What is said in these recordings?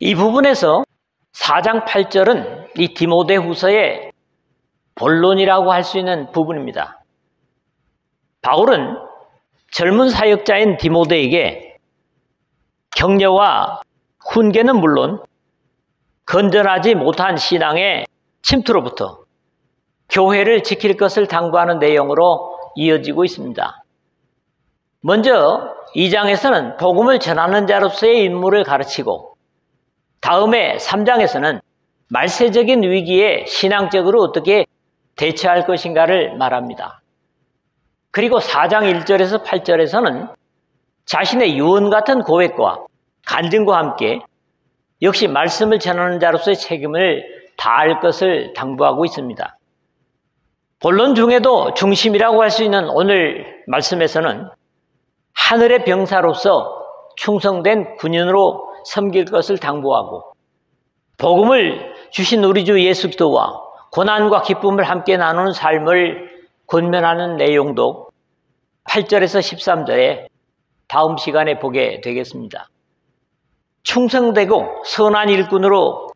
이 부분에서 4장 8절은 이 디모데후서의 본론이라고 할 수 있는 부분입니다. 바울은 젊은 사역자인 디모데에게 격려와 훈계는 물론 건전하지 못한 신앙의 침투로부터 교회를 지킬 것을 당부하는 내용으로 이어지고 있습니다. 먼저 2장에서는 복음을 전하는 자로서의 임무를 가르치고, 다음에 3장에서는 말세적인 위기에 신앙적으로 어떻게 대처할 것인가를 말합니다. 그리고 4장 1절에서 8절에서는 자신의 유언 같은 고백과 간증과 함께 역시 말씀을 전하는 자로서의 책임을 다할 것을 당부하고 있습니다. 본론 중에도 중심이라고 할 수 있는 오늘 말씀에서는 하늘의 병사로서 충성된 군인으로 섬길 것을 당부하고, 복음을 주신 우리 주 예수 그리스도와 고난과 기쁨을 함께 나누는 삶을 권면하는 내용도 8절에서 13절에 다음 시간에 보게 되겠습니다. 충성되고 선한 일꾼으로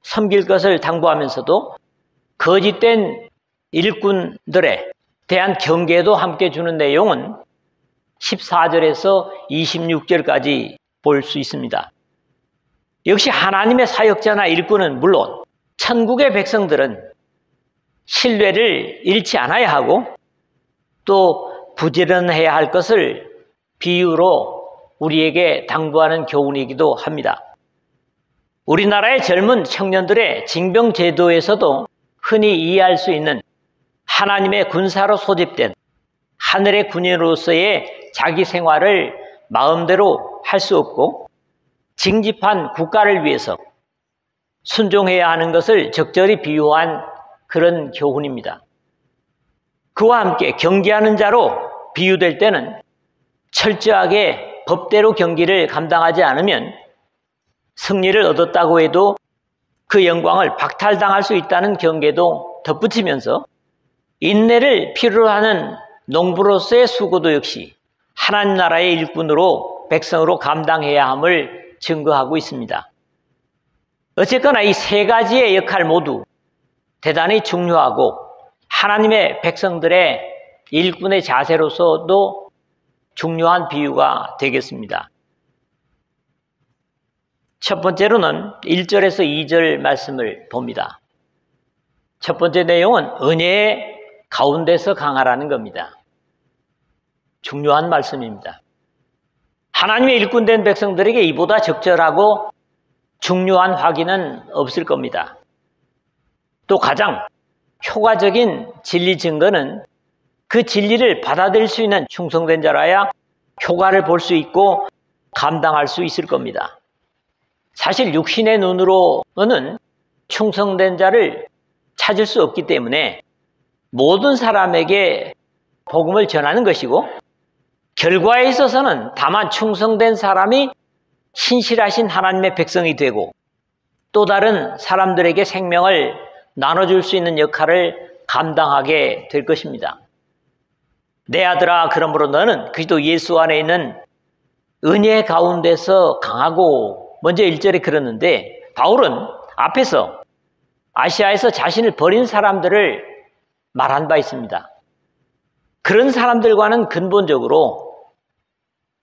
섬길 것을 당부하면서도 거짓된 일꾼들에 대한 경계도 함께 주는 내용은 14절에서 26절까지 볼 수 있습니다. 역시 하나님의 사역자나 일꾼은 물론 천국의 백성들은 신뢰를 잃지 않아야 하고 또 부지런해야 할 것을 비유로 우리에게 당부하는 교훈이기도 합니다. 우리나라의 젊은 청년들의 징병제도에서도 흔히 이해할 수 있는 하나님의 군사로 소집된 하늘의 군인으로서의 자기 생활을 마음대로 할 수 없고 징집한 국가를 위해서 순종해야 하는 것을 적절히 비유한 그런 교훈입니다. 그와 함께 경계하는 자로 비유될 때는 철저하게 법대로 경기를 감당하지 않으면 승리를 얻었다고 해도 그 영광을 박탈당할 수 있다는 경계도 덧붙이면서 인내를 필요로 하는 농부로서의 수고도 역시 하나님 나라의 일꾼으로 백성으로 감당해야 함을 증거하고 있습니다. 어쨌거나 이 세 가지의 역할 모두 대단히 중요하고 하나님의 백성들의 일꾼의 자세로서도 중요한 비유가 되겠습니다. 첫 번째로는 1절에서 2절 말씀을 봅니다. 첫 번째 내용은 은혜의 가운데서 강하라는 겁니다. 중요한 말씀입니다. 하나님의 일꾼된 백성들에게 이보다 적절하고 중요한 확인은 없을 겁니다. 또 가장 효과적인 진리 증거는 그 진리를 받아들일 수 있는 충성된 자라야 효과를 볼 수 있고 감당할 수 있을 겁니다. 사실 육신의 눈으로는 충성된 자를 찾을 수 없기 때문에 모든 사람에게 복음을 전하는 것이고, 결과에 있어서는 다만 충성된 사람이 신실하신 하나님의 백성이 되고 또 다른 사람들에게 생명을 나눠줄 수 있는 역할을 감당하게 될 것입니다. 내 아들아, 그러므로 너는 그리스도 예수 안에 있는 은혜 가운데서 강하고, 먼저 1절에 그러는데 바울은 앞에서 아시아에서 자신을 버린 사람들을 말한 바 있습니다. 그런 사람들과는 근본적으로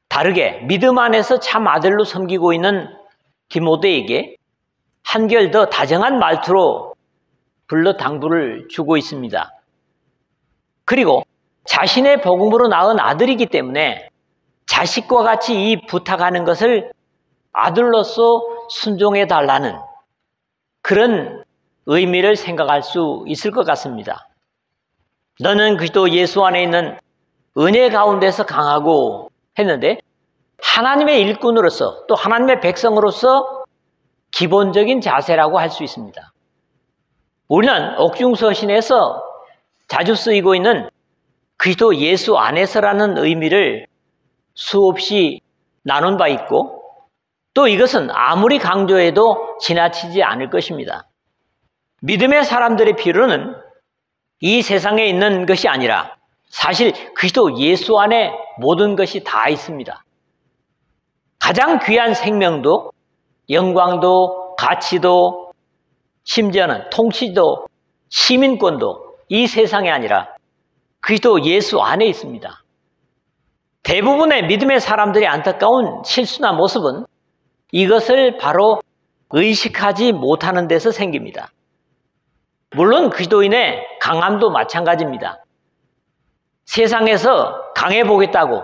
다르게 믿음 안에서 참 아들로 섬기고 있는 디모데에게 한결 더 다정한 말투로 불러 당부를 주고 있습니다. 그리고 자신의 복음으로 낳은 아들이기 때문에 자식과 같이 이 부탁하는 것을 아들로서 순종해 달라는 그런 의미를 생각할 수 있을 것 같습니다. 너는 그리스도 예수 안에 있는 은혜 가운데서 강하고 했는데, 하나님의 일꾼으로서 또 하나님의 백성으로서 기본적인 자세라고 할 수 있습니다. 우리는 옥중서신에서 자주 쓰이고 있는 그리스도 예수 안에서라는 의미를 수없이 나눈 바 있고, 또 이것은 아무리 강조해도 지나치지 않을 것입니다. 믿음의 사람들의 필요는 이 세상에 있는 것이 아니라 사실 그리스도 예수 안에 모든 것이 다 있습니다. 가장 귀한 생명도 영광도 가치도 심지어는 통치도 시민권도 이 세상에 아니라 그리스도 예수 안에 있습니다. 대부분의 믿음의 사람들의 안타까운 실수나 모습은 이것을 바로 의식하지 못하는 데서 생깁니다. 물론 그리스도인의 강함도 마찬가지입니다. 세상에서 강해 보겠다고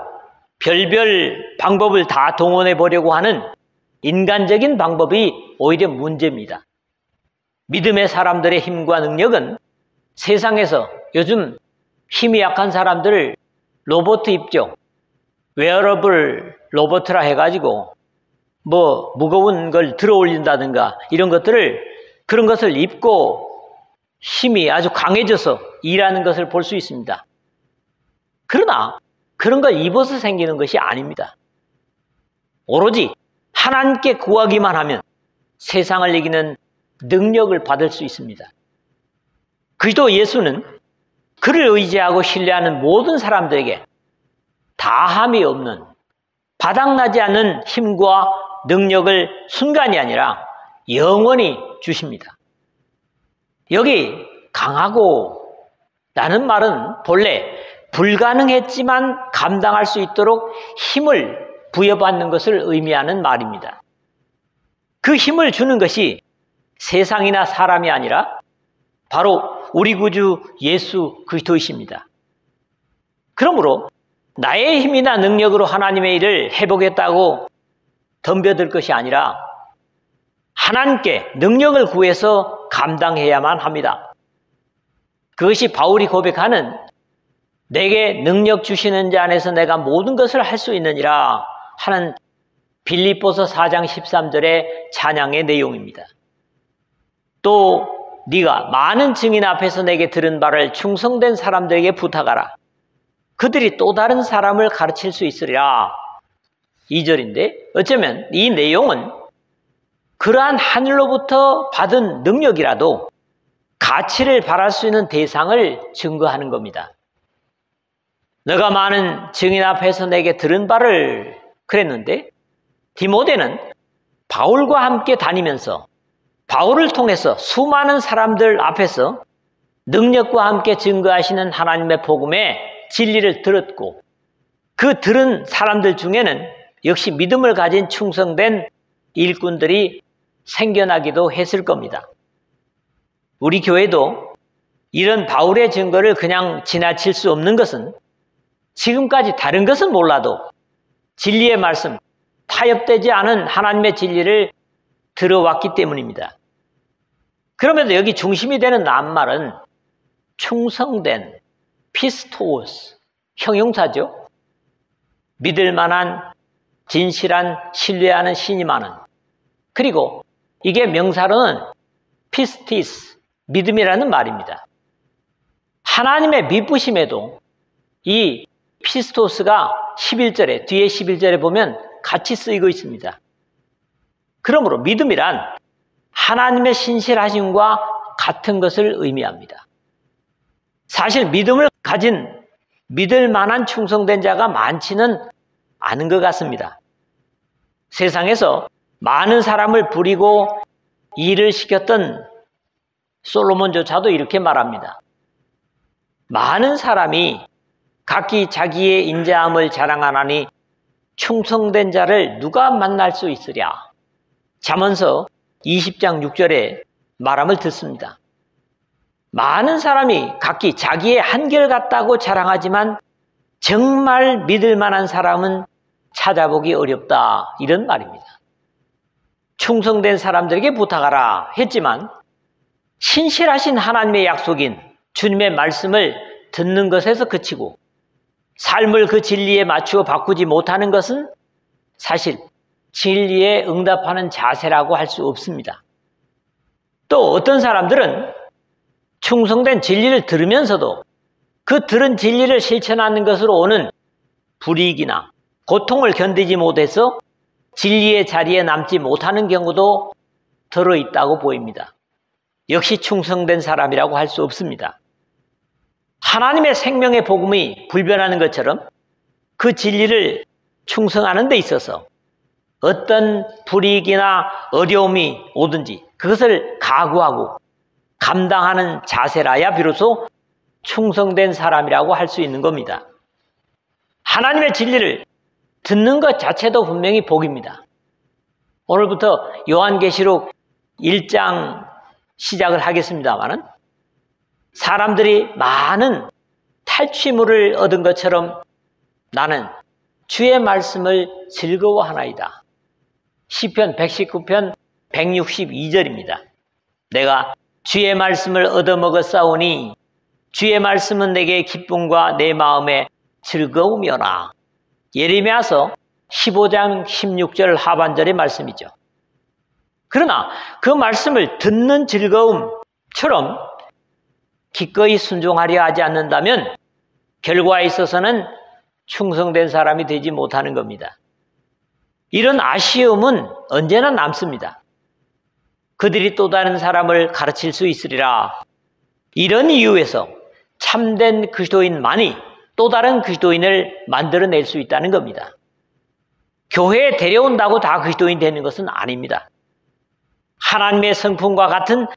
별별 방법을 다 동원해 보려고 하는 인간적인 방법이 오히려 문제입니다. 믿음의 사람들의 힘과 능력은 세상에서 요즘 힘이 약한 사람들을 로봇 입죠. 웨어러블 로봇이라 해가지고 뭐 무거운 걸 들어 올린다든가 이런 그런 것을 입고 힘이 아주 강해져서 일하는 것을 볼 수 있습니다. 그러나 그런 걸 입어서 생기는 것이 아닙니다. 오로지 하나님께 구하기만 하면 세상을 이기는 능력을 받을 수 있습니다. 그리스도 예수는 그를 의지하고 신뢰하는 모든 사람들에게 다함이 없는 바닥나지 않는 힘과 능력을 순간이 아니라 영원히 주십니다. 여기 강하고 라는 말은 본래 불가능했지만 감당할 수 있도록 힘을 부여받는 것을 의미하는 말입니다. 그 힘을 주는 것이 세상이나 사람이 아니라 바로 우리 구주 예수 그리스도이십니다. 그러므로 나의 힘이나 능력으로 하나님의 일을 해보겠다고 덤벼들 것이 아니라 하나님께 능력을 구해서 감당해야만 합니다. 그것이 바울이 고백하는 내게 능력 주시는 자 안에서 내가 모든 것을 할 수 있느니라 하는 빌립보서 4장 13절의 찬양의 내용입니다. 또 네가 많은 증인 앞에서 내게 들은 바를 충성된 사람들에게 부탁하라. 그들이 또 다른 사람을 가르칠 수 있으리라. 2절인데 어쩌면 이 내용은 그러한 하늘로부터 받은 능력이라도 가치를 바랄 수 있는 대상을 증거하는 겁니다. 너가 많은 증인 앞에서 내게 들은 바를 그랬는데 디모데는 바울과 함께 다니면서 바울을 통해서 수많은 사람들 앞에서 능력과 함께 증거하시는 하나님의 복음의 진리를 들었고 그 들은 사람들 중에는 역시 믿음을 가진 충성된 일꾼들이 생겨나기도 했을 겁니다. 우리 교회도 이런 바울의 증거를 그냥 지나칠 수 없는 것은 지금까지 다른 것은 몰라도 진리의 말씀, 타협되지 않은 하나님의 진리를 들어왔기 때문입니다. 그러면서 여기 중심이 되는 낱말은 충성된 피스토스, 형용사죠. 믿을 만한, 진실한, 신뢰하는 신이 많은. 그리고 이게 명사로는 피스티스, 믿음이라는 말입니다. 하나님의 미쁘심에도 이 피스토스가 11절에, 뒤에 11절에 보면 같이 쓰이고 있습니다. 그러므로 믿음이란 하나님의 신실하심과 같은 것을 의미합니다. 사실 믿음을 가진 믿을 만한 충성된 자가 많지는 않은 것 같습니다. 세상에서 많은 사람을 부리고 일을 시켰던 솔로몬조차도 이렇게 말합니다. 많은 사람이 각기 자기의 인자함을 자랑하나니 충성된 자를 누가 만날 수 있으랴. 잠언서 20장 6절에 말함을 듣습니다. 많은 사람이 각기 자기의 한결같다고 자랑하지만 정말 믿을 만한 사람은 찾아보기 어렵다. 이런 말입니다. 충성된 사람들에게 부탁하라 했지만 신실하신 하나님의 약속인 주님의 말씀을 듣는 것에서 그치고 삶을 그 진리에 맞추어 바꾸지 못하는 것은 사실 진리에 응답하는 자세라고 할 수 없습니다. 또 어떤 사람들은 충성된 진리를 들으면서도 그 들은 진리를 실천하는 것으로 오는 불이익이나 고통을 견디지 못해서 진리의 자리에 남지 못하는 경우도 들어있다고 보입니다. 역시 충성된 사람이라고 할 수 없습니다. 하나님의 생명의 복음이 불변하는 것처럼 그 진리를 충성하는 데 있어서 어떤 불이익이나 어려움이 오든지 그것을 각오하고 감당하는 자세라야 비로소 충성된 사람이라고 할 수 있는 겁니다. 하나님의 진리를 듣는 것 자체도 분명히 복입니다. 오늘부터 요한계시록 1장 시작을 하겠습니다마는 사람들이 많은 탈취물을 얻은 것처럼 나는 주의 말씀을 즐거워하나이다. 시편 119편 162절입니다. 내가 주의 말씀을 얻어먹었사오니 주의 말씀은 내게 기쁨과 내 마음에 즐거움이오나. 예레미야서 15장 16절 하반절의 말씀이죠. 그러나 그 말씀을 듣는 즐거움처럼 기꺼이 순종하려 하지 않는다면 결과에 있어서는 충성된 사람이 되지 못하는 겁니다. 이런 아쉬움은 언제나 남습니다. 그들이 또 다른 사람을 가르칠 수 있으리라. 이런 이유에서 참된 그리스도인만이 또 다른 그리스도인을 만들어낼 수 있다는 겁니다. 교회에 데려온다고 다 그리스도인 되는 것은 아닙니다. 하나님의 성품과 같은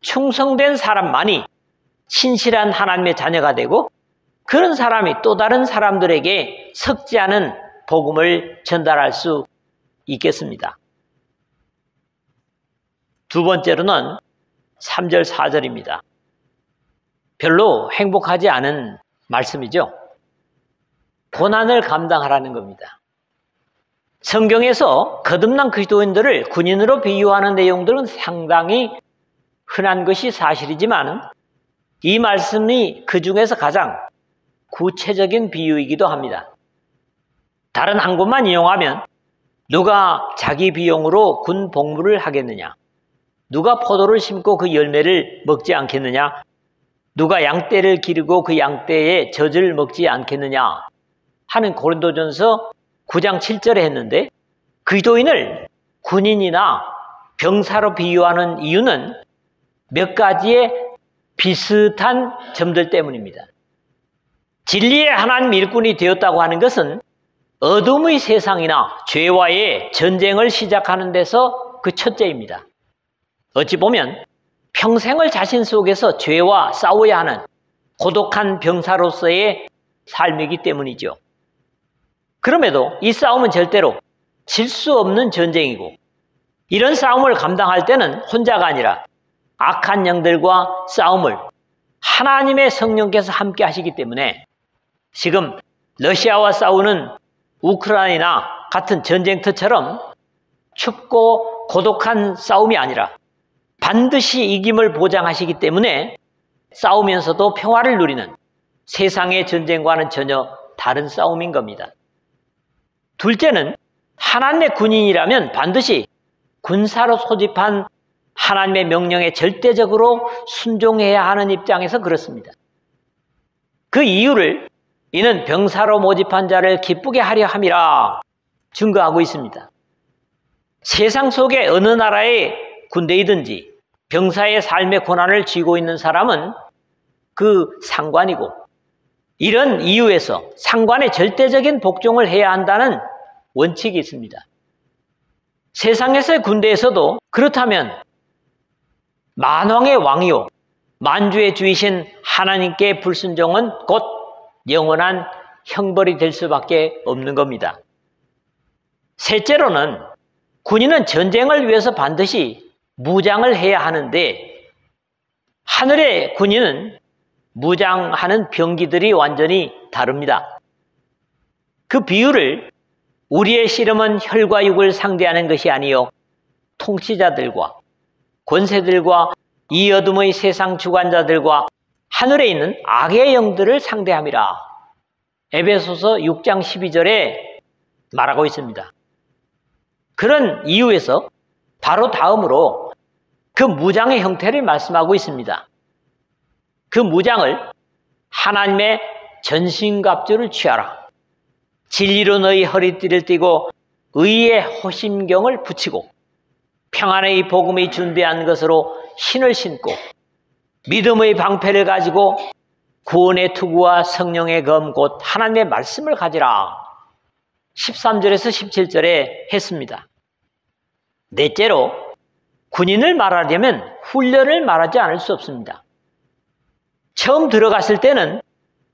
충성된 사람만이 신실한 하나님의 자녀가 되고 그런 사람이 또 다른 사람들에게 섞지 않은 복음을 전달할 수 있겠습니다. 두 번째로는 3절 4절입니다. 별로 행복하지 않은 말씀이죠. 고난을 감당하라는 겁니다. 성경에서 거듭난 그리스도인들을 군인으로 비유하는 내용들은 상당히 흔한 것이 사실이지만 이 말씀이 그 중에서 가장 구체적인 비유이기도 합니다. 다른 한 곳만 인용하면 누가 자기 비용으로 군 복무를 하겠느냐? 누가 포도를 심고 그 열매를 먹지 않겠느냐? 누가 양떼를 기르고 그 양떼의 젖을 먹지 않겠느냐? 하는 고린도전서 9장 7절에 했는데 그리스도인을 군인이나 병사로 비유하는 이유는 몇 가지의 비슷한 점들 때문입니다. 진리의 하나님 일꾼이 되었다고 하는 것은 어둠의 세상이나 죄와의 전쟁을 시작하는 데서 그 첫째입니다. 어찌 보면 평생을 자신 속에서 죄와 싸워야 하는 고독한 병사로서의 삶이기 때문이죠. 그럼에도 이 싸움은 절대로 질 수 없는 전쟁이고 이런 싸움을 감당할 때는 혼자가 아니라 악한 영들과 싸움을 하나님의 성령께서 함께 하시기 때문에 지금 러시아와 싸우는 우크라이나 같은 전쟁터처럼 춥고 고독한 싸움이 아니라 반드시 이김을 보장하시기 때문에 싸우면서도 평화를 누리는 세상의 전쟁과는 전혀 다른 싸움인 겁니다. 둘째는 하나님의 군인이라면 반드시 군사로 소집한 하나님의 명령에 절대적으로 순종해야 하는 입장에서 그렇습니다. 그 이유를 이는 병사로 모집한 자를 기쁘게 하려 함이라 증거하고 있습니다. 세상 속의 어느 나라의 군대이든지 병사의 삶의 고난을 쥐고 있는 사람은 그 상관이고 이런 이유에서 상관의 절대적인 복종을 해야 한다는 원칙이 있습니다. 세상에서의 군대에서도 그렇다면 만왕의 왕이요 만주의 주이신 하나님께 불순종은 곧 영원한 형벌이 될 수밖에 없는 겁니다. 셋째로는 군인은 전쟁을 위해서 반드시 무장을 해야 하는데 하늘의 군인은 무장하는 병기들이 완전히 다릅니다. 그 비유를 우리의 씨름은 혈과 육을 상대하는 것이 아니요 통치자들과 권세들과 이 어둠의 세상 주관자들과 하늘에 있는 악의 영들을 상대함이라. 에베소서 6장 12절에 말하고 있습니다. 그런 이유에서 바로 다음으로 그 무장의 형태를 말씀하고 있습니다. 그 무장을 하나님의 전신갑주를 취하라. 진리로 너희 허리띠를 띠고 의의 호심경을 붙이고 평안의 복음이 준비한 것으로 신을 신고 믿음의 방패를 가지고 구원의 투구와 성령의 검 곧 하나님의 말씀을 가지라. 13절에서 17절에 했습니다. 넷째로, 군인을 말하려면 훈련을 말하지 않을 수 없습니다. 처음 들어갔을 때는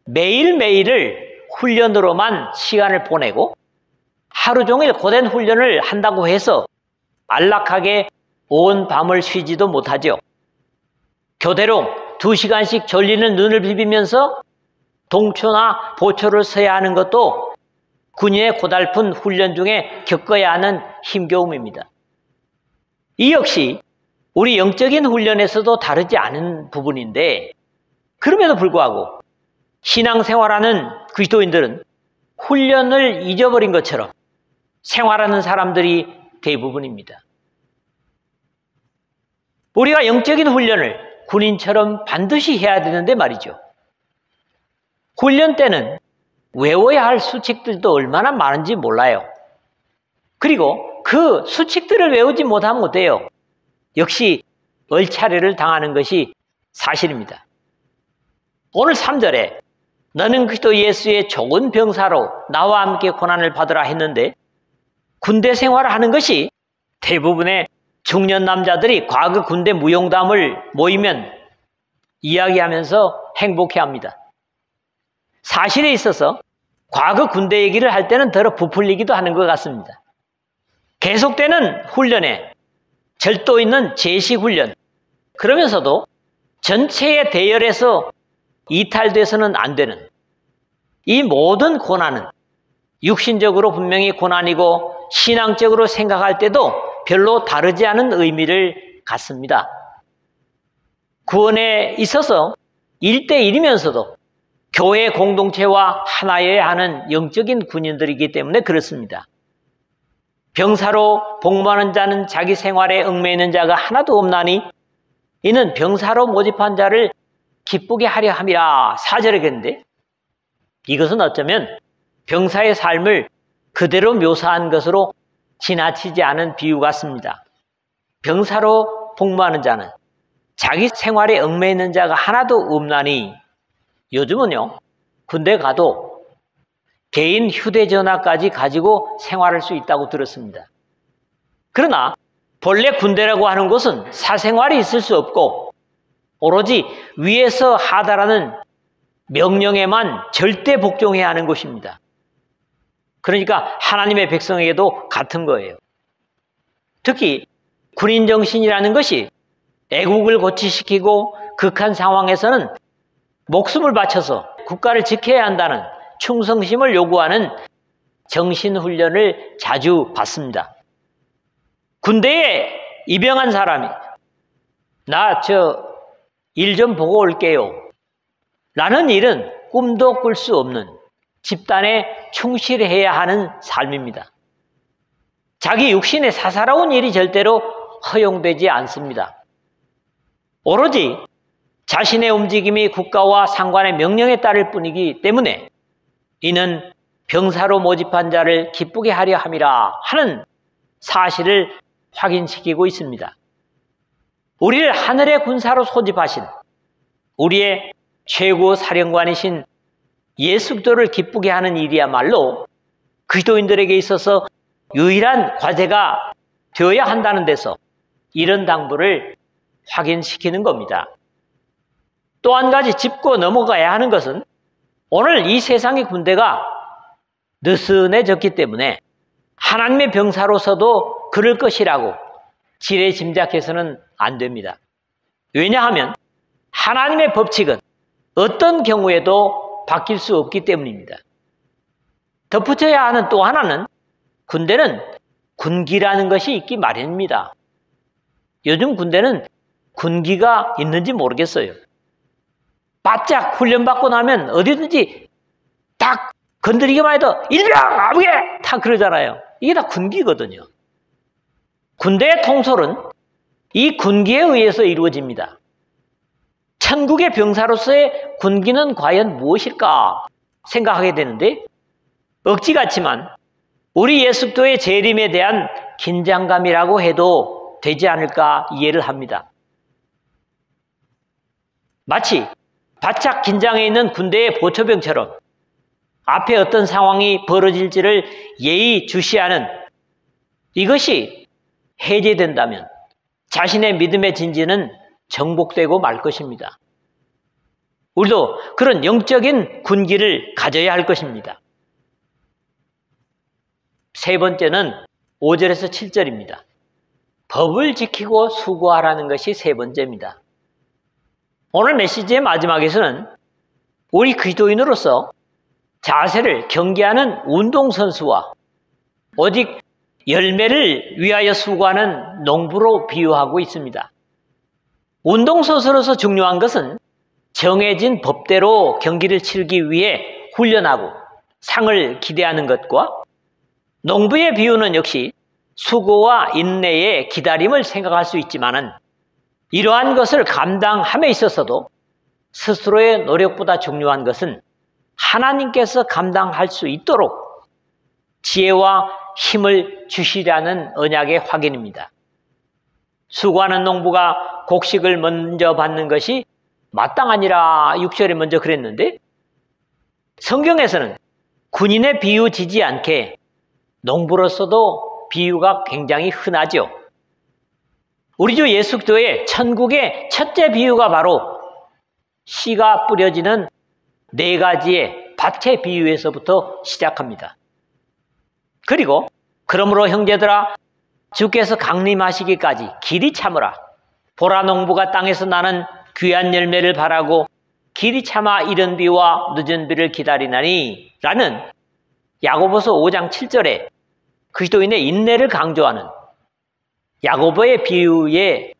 매일매일을 훈련으로만 시간을 보내고 하루 종일 고된 훈련을 한다고 해서 안락하게 온 밤을 쉬지도 못하죠. 교대로 2시간씩 졸리는 눈을 비비면서 동초나 보초를 서야 하는 것도 군인의 고달픈 훈련 중에 겪어야 하는 힘겨움입니다. 이 역시 우리 영적인 훈련에서도 다르지 않은 부분인데, 그럼에도 불구하고 신앙생활하는 그리스도인들은 훈련을 잊어버린 것처럼 생활하는 사람들이 대부분입니다. 우리가 영적인 훈련을 군인처럼 반드시 해야 되는데 말이죠. 훈련 때는 외워야 할 수칙들도 얼마나 많은지 몰라요. 그리고 그 수칙들을 외우지 못하면 어때요? 역시 얼차례를 당하는 것이 사실입니다. 오늘 3절에 너는 그리스도 예수의 좋은 병사로 나와 함께 고난을 받으라 했는데, 군대 생활을 하는 것이 대부분의 중년 남자들이 과거 군대 무용담을 모이면 이야기하면서 행복해합니다. 사실에 있어서 과거 군대 얘기를 할 때는 더러 부풀리기도 하는 것 같습니다. 계속되는 훈련에 절도 있는 제시훈련, 그러면서도 전체의 대열에서 이탈돼서는 안 되는 이 모든 고난은 육신적으로 분명히 고난이고 신앙적으로 생각할 때도 별로 다르지 않은 의미를 갖습니다. 구원에 있어서 1대1이면서도 교회 공동체와 하나여야 하는 영적인 군인들이기 때문에 그렇습니다. 병사로 복무하는 자는 자기 생활에 얽매이는 자가 하나도 없나니 이는 병사로 모집한 자를 기쁘게 하려 함이라 4절에 그랬는데, 이것은 어쩌면 병사의 삶을 그대로 묘사한 것으로 지나치지 않은 비유 같습니다. 병사로 복무하는 자는 자기 생활에 얽매이는 자가 하나도 없나니, 요즘은요 군대 가도 개인 휴대전화까지 가지고 생활할 수 있다고 들었습니다. 그러나 본래 군대라고 하는 것은 사생활이 있을 수 없고 오로지 위에서 하다라는 명령에만 절대 복종해야 하는 것입니다. 그러니까 하나님의 백성에게도 같은 거예요. 특히 군인 정신이라는 것이 애국을 고취시키고 극한 상황에서는 목숨을 바쳐서 국가를 지켜야 한다는 충성심을 요구하는 정신훈련을 자주 받습니다. 군대에 입영한 사람이 나 일 좀 보고 올게요 라는 일은 꿈도 꿀 수 없는 집단에 충실해야 하는 삶입니다. 자기 육신에 사사로운 일이 절대로 허용되지 않습니다. 오로지 자신의 움직임이 국가와 상관의 명령에 따를 뿐이기 때문에 이는 병사로 모집한 자를 기쁘게 하려 함이라 하는 사실을 확인시키고 있습니다. 우리를 하늘의 군사로 소집하신 우리의 최고 사령관이신 예수 그리스도를 기쁘게 하는 일이야말로 그리스도인들에게 있어서 유일한 과제가 되어야 한다는 데서 이런 당부를 확인시키는 겁니다. 또 한 가지 짚고 넘어가야 하는 것은 오늘 이 세상의 군대가 느슨해졌기 때문에 하나님의 병사로서도 그럴 것이라고 지레 짐작해서는 안 됩니다. 왜냐하면 하나님의 법칙은 어떤 경우에도 바뀔 수 없기 때문입니다. 덧붙여야 하는 또 하나는 군대는 군기라는 것이 있기 마련입니다. 요즘 군대는 군기가 있는지 모르겠어요. 바짝 훈련받고 나면 어디든지 딱 건드리기만 해도 일병 아무개 다 그러잖아요. 이게 다 군기거든요. 군대의 통솔은 이 군기에 의해서 이루어집니다. 천국의 병사로서의 군기는 과연 무엇일까 생각하게 되는데, 억지 같지만 우리 예수 그리스도의 재림에 대한 긴장감이라고 해도 되지 않을까 이해를 합니다. 마치 바짝 긴장해 있는 군대의 보초병처럼 앞에 어떤 상황이 벌어질지를 예의주시하는 이것이 해제된다면 자신의 믿음의 진지는 정복되고 말 것입니다. 우리도 그런 영적인 군기를 가져야 할 것입니다. 세 번째는 5절에서 7절입니다. 법을 지키고 수고하라는 것이 세 번째입니다. 오늘 메시지의 마지막에서는 우리 그리스도인으로서 자세를 경계하는 운동선수와 오직 열매를 위하여 수고하는 농부로 비유하고 있습니다. 운동선수로서 중요한 것은 정해진 법대로 경기를 치르기 위해 훈련하고 상을 기대하는 것과 농부의 비유는 역시 수고와 인내의 기다림을 생각할 수 있지만은 이러한 것을 감당함에 있어서도 스스로의 노력보다 중요한 것은 하나님께서 감당할 수 있도록 지혜와 힘을 주시라는 언약의 확인입니다. 수고하는 농부가 곡식을 먼저 받는 것이 마땅하니라 6절에 먼저 그랬는데 성경에서는 군인의 비유지지 않게 농부로서도 비유가 굉장히 흔하죠. 우리 주 예수 그리스도의 천국의 첫째 비유가 바로 씨가 뿌려지는 4가지의 밭의 비유에서부터 시작합니다. 그리고 그러므로 형제들아 주께서 강림하시기까지 길이 참으라. 보라 농부가 땅에서 나는 귀한 열매를 바라고 길이 참아 이른 비와 늦은 비를 기다리나니 라는 야고보서 5장 7절에 그리스도인의 인내를 강조하는 야고보의 비유에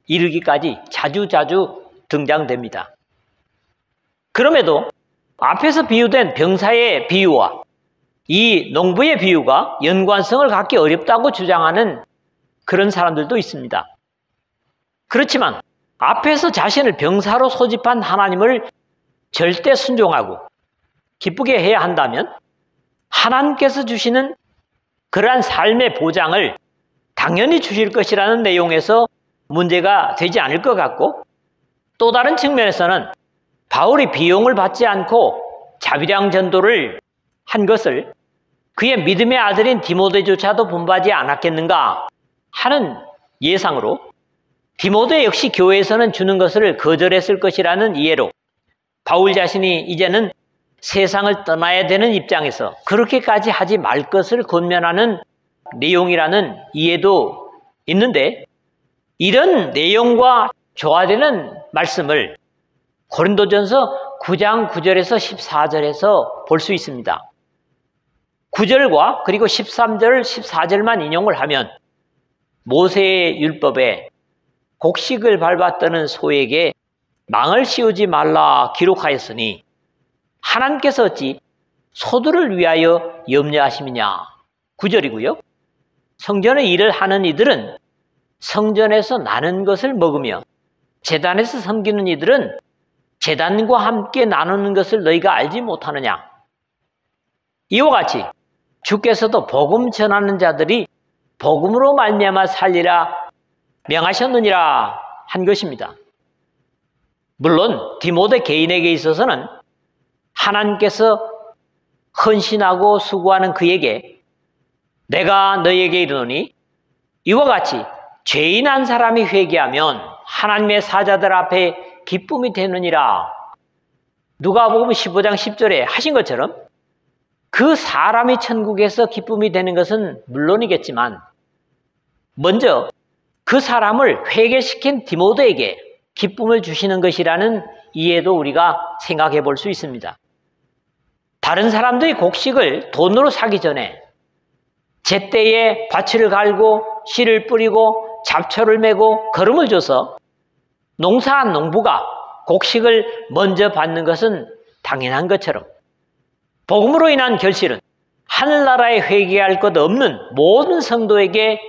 이르기까지 자주자주 등장됩니다. 그럼에도 앞에서 비유된 병사의 비유와 이 농부의 비유가 연관성을 갖기 어렵다고 주장하는 그런 사람들도 있습니다. 그렇지만 앞에서 자신을 병사로 소집한 하나님을 절대 순종하고 기쁘게 해야 한다면 하나님께서 주시는 그러한 삶의 보장을 당연히 주실 것이라는 내용에서 문제가 되지 않을 것 같고 또 다른 측면에서는 바울이 비용을 받지 않고 자비량 전도를 한 것을 그의 믿음의 아들인 디모데조차도 본받지 않았겠는가 하는 예상으로 디모데 역시 교회에서는 주는 것을 거절했을 것이라는 이해로 바울 자신이 이제는 세상을 떠나야 되는 입장에서 그렇게까지 하지 말 것을 권면하는 내용이라는 이해도 있는데 이런 내용과 조화되는 말씀을 고린도전서 9장 9절에서 14절에서 볼 수 있습니다. 9절과 그리고 13절, 14절만 인용을 하면 모세의 율법에 곡식을 밟았다는 소에게 망을 씌우지 말라 기록하였으니 하나님께서 어찌 소들을 위하여 염려하심이냐 9절이고요. 성전의 일을 하는 이들은 성전에서 나는 것을 먹으며 제단에서 섬기는 이들은 제단과 함께 나누는 것을 너희가 알지 못하느냐. 이와 같이 주께서도 복음 전하는 자들이 복음으로 말미암아 살리라 명하셨느니라 한 것입니다. 물론 디모데 개인에게 있어서는 하나님께서 헌신하고 수고하는 그에게 내가 너희에게 이르노니 이와 같이 죄인 한 사람이 회개하면 하나님의 사자들 앞에 기쁨이 되느니라. 누가복음 15장 10절에 하신 것처럼 그 사람이 천국에서 기쁨이 되는 것은 물론이겠지만 먼저 그 사람을 회개시킨 디모데에게 기쁨을 주시는 것이라는 이해도 우리가 생각해 볼 수 있습니다. 다른 사람들이 곡식을 돈으로 사기 전에 제때에 밭을 갈고 씨를 뿌리고 잡초를 메고 거름을 줘서 농사한 농부가 곡식을 먼저 받는 것은 당연한 것처럼 복음으로 인한 결실은 하늘나라에 회개할 것 없는 모든 성도에게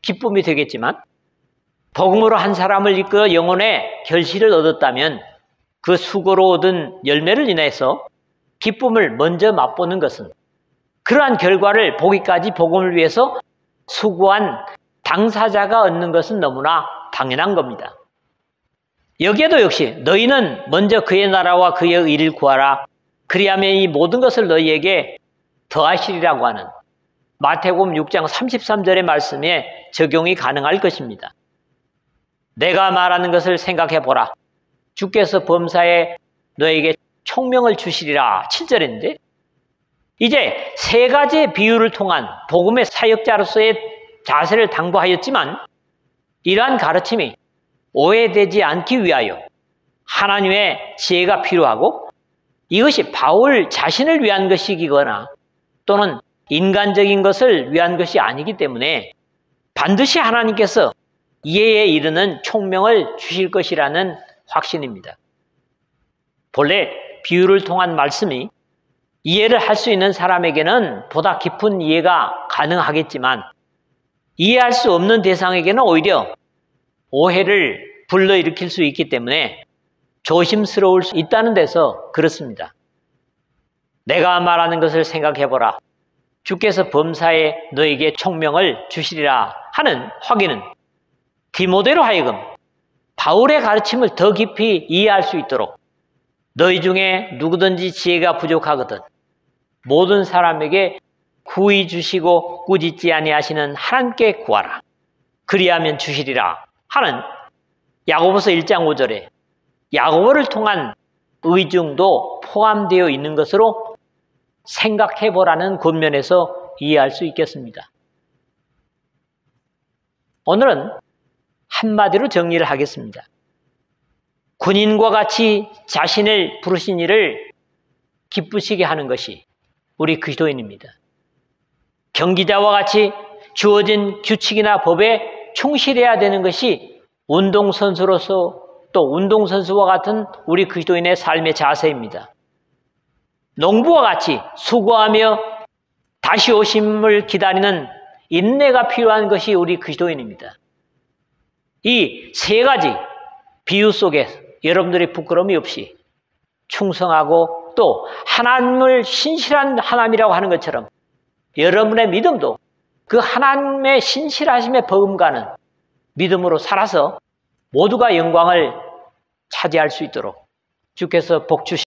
기쁨이 되겠지만 복음으로 한 사람을 이끌어 영혼의 결실을 얻었다면 그 수고로 얻은 열매를 인해서 기쁨을 먼저 맛보는 것은 그러한 결과를 보기까지 복음을 위해서 수고한 당사자가 얻는 것은 너무나 당연한 겁니다. 여기에도 역시 너희는 먼저 그의 나라와 그의 의를 구하라. 그리하면 이 모든 것을 너희에게 더하시리라고 하는 마태복음 6장 33절의 말씀에 적용이 가능할 것입니다. 내가 말하는 것을 생각해 보라. 주께서 범사에 너에게 총명을 주시리라. 7절인데 이제 세 가지의 비유를 통한 복음의 사역자로서의 자세를 당부하였지만 이러한 가르침이 오해되지 않기 위하여 하나님의 지혜가 필요하고 이것이 바울 자신을 위한 것이거나 또는 인간적인 것을 위한 것이 아니기 때문에 반드시 하나님께서 이해에 이르는 총명을 주실 것이라는 확신입니다. 본래 비유를 통한 말씀이 이해를 할 수 있는 사람에게는 보다 깊은 이해가 가능하겠지만 이해할 수 없는 대상에게는 오히려 오해를 불러일으킬 수 있기 때문에 조심스러울 수 있다는 데서 그렇습니다. 내가 말하는 것을 생각해보라. 주께서 범사에 너에게 총명을 주시리라 하는 확인은 디모데로 하여금 바울의 가르침을 더 깊이 이해할 수 있도록 너희 중에 누구든지 지혜가 부족하거든 모든 사람에게 구히 주시고 꾸짖지 아니하시는 하나님께 구하라. 그리하면 주시리라 하는 야고보서 1장 5절에 야고보를 통한 의중도 포함되어 있는 것으로 생각해보라는 권면에서 이해할 수 있겠습니다. 오늘은 한마디로 정리를 하겠습니다. 군인과 같이 자신을 부르신 이를 기쁘시게 하는 것이 우리 그리스도인입니다. 경기자와 같이 주어진 규칙이나 법에 충실해야 되는 것이 운동선수로서 또 운동선수와 같은 우리 그리스도인의 삶의 자세입니다. 농부와 같이 수고하며 다시 오심을 기다리는 인내가 필요한 것이 우리 그리스도인입니다. 이 세 가지 비유 속에 여러분들이 부끄러움이 없이 충성하고 또 하나님을 신실한 하나님이라고 하는 것처럼 여러분의 믿음도 그 하나님의 신실하심에 버금가는 믿음으로 살아서 모두가 영광을 차지할 수 있도록 주께서 복 주시